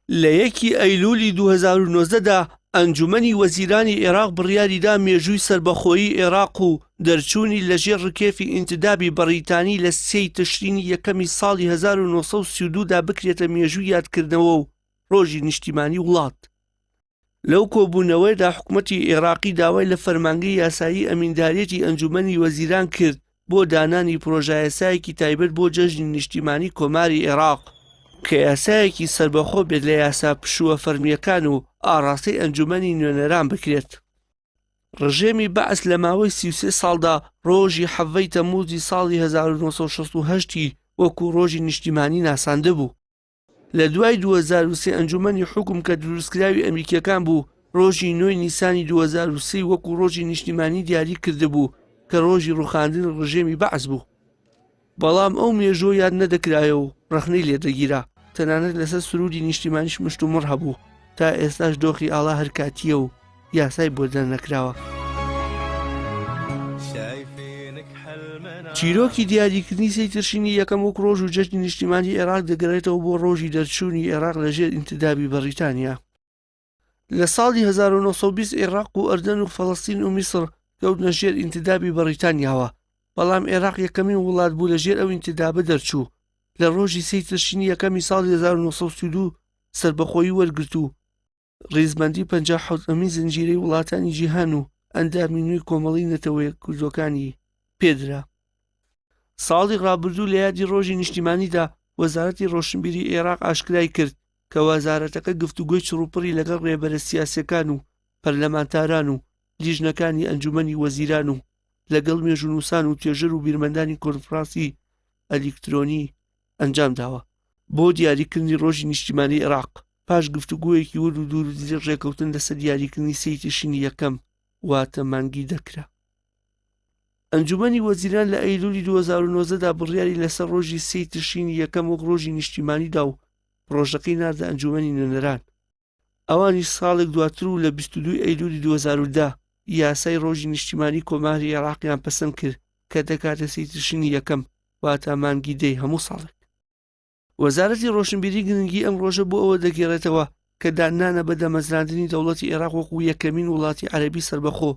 لە 1 ئەیلولی 2019دا ئەنجومەنی وەزیرانی عێراق بڕیاریدا مێژووی سەربەخۆیی عێراق و دەرچوونی لەژێر ڕکێفی ئینتدابی بەریتانی لە 3 تشرینی یەکەمی ساڵی 1932دا بکرێتە مێژووی یادکردنەوە و ڕۆژی نیشتیمانی وڵات. لەو کۆبوونەوەیدا حکوومەتی عێراقی داوای لە فەرمانگەی یاسایی ئەمینداریەتی ئەنجومەنی وەزیران کرد بۆ دانانی پرۆژە یاسایەکی تایبەت بۆ جەژنی نیشتیمانی کۆماری عێراق کە یاسایەکی سەربەخۆ بێت لە یاسا پشووە فەرمیەکان و ئاڕاستەی ئەنجومەنی نوێنەران بکرێت. ڕژێمی بەعس لە ماوەی 33 ساڵدا ڕۆژی 7 تەمموزی ساڵی 1968 وەکو ڕۆژی نیشتیمانی ناساندە بوو. لە دوای 2003 ئەنجومەنی حکوم کە دروستکراوی ئەمریکیەکان بوو ڕۆژی 9 نیسانی 2023 وەکو ڕۆژی نیشتیمانی دیاری کردبوو کە ڕۆژی ڕوخاندن ڕژێمی بەعس بوو. بەڵام ئەو مێژووە یاد نەدەکرایە و ڕەخنەی لێدەگیرا، تەنانەت لەسەر سرودی نیشتیمانیش مشتومڕ هەبوو تا ئێستاش دۆخی ئاڵا هەرکاتیە و یاسای بۆ دەرنەکراوە. چیرۆکی دیاریکردنی 3 تشرینی یەکەم وەک ڕۆژ و جەژنی نیشتیمانی عێراق دەگەڕێتەوە بۆ ڕۆژی دەرچوونی عێراق لەژێر ئینتدابی بەریتانیا. لە ساڵی 1920 عێراق و ئەردەن و فەڵەستین و میسر کەوتنە ژێر ئینتدابی بەریتانیاوە، بەڵام عێراق یەکەمین وڵات بوو لەژێر ئەو ئینتدابە دەرچوو. لە ڕۆژی 3 تشرینی یەکەمی ساڵی 1932 سەربەخۆیی وەرگرت و ڕێزبەندی 57 زنجیرەی وڵاتانی جیهان و ئەندامی نوێی کۆمەڵی نەتەوەیە کوردەکانی پێدرا. ساڵی ڕابردوو لە یادی ڕۆژی نیشتیمانیدا وەزارەتی ڕۆشنبیری عێراق ئاشکرای کرد کە وەزارەتەکە گفتوگۆی چڕوپڕی لەگەڵ ڕێبەرە سیاسیەکان و پەرلەمانتاران و لیژنەکانی ئەنجومەنی وەزیران و لەگەڵ مێژونووسان و توێژەر و بیرمەندانی کۆنفرانسی ئەلیکترۆنی ئەنجام داوە بۆ دیاریکردنی ڕۆژی نیشتیمانی عێراق پاش گفتوگۆیەکی ورد و دوور دیری ڕێکەوتن لەسەر دیاریکردنی 3 تشرینی یەکەم واتە مانگی دەکرا. ئەنجومەنی وەزیران لە ئەیلولی 2019دا بڕیاری لەسەر ڕۆژی 3 تشرینی یەکەم وەک ڕۆژی نیشتیمانیدا و ڕۆژەکەی ناردە ئەنجومەنی نوێنەران. ئەوانی ساڵێک دواتر و لە 22 ئەیلولی 2010 یاسای ڕۆژی نیشتیمانی کۆماری عێراقیان پەسەند کرد کە دەکاتە 3 تشرینی یەکەم واتە مانگی دەی هەموو ساڵێک. وەزارەتی ڕۆشنبیری گرنگی ئەم ڕۆژە بۆ ئەوە دەگێڕێتەوە کە دانانە بە دەمەزراندنی دەوڵەتی عێراق وەکو یەکەمین وڵاتی عەرەبی سەربەخۆ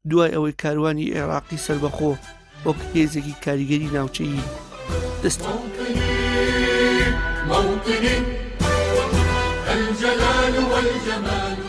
دوای ئەوەی کاروانی عێراقی سەربەخۆ وەک هێزێکی کاریگەری ناوچەیی دەستی. موطني الجلال والجمال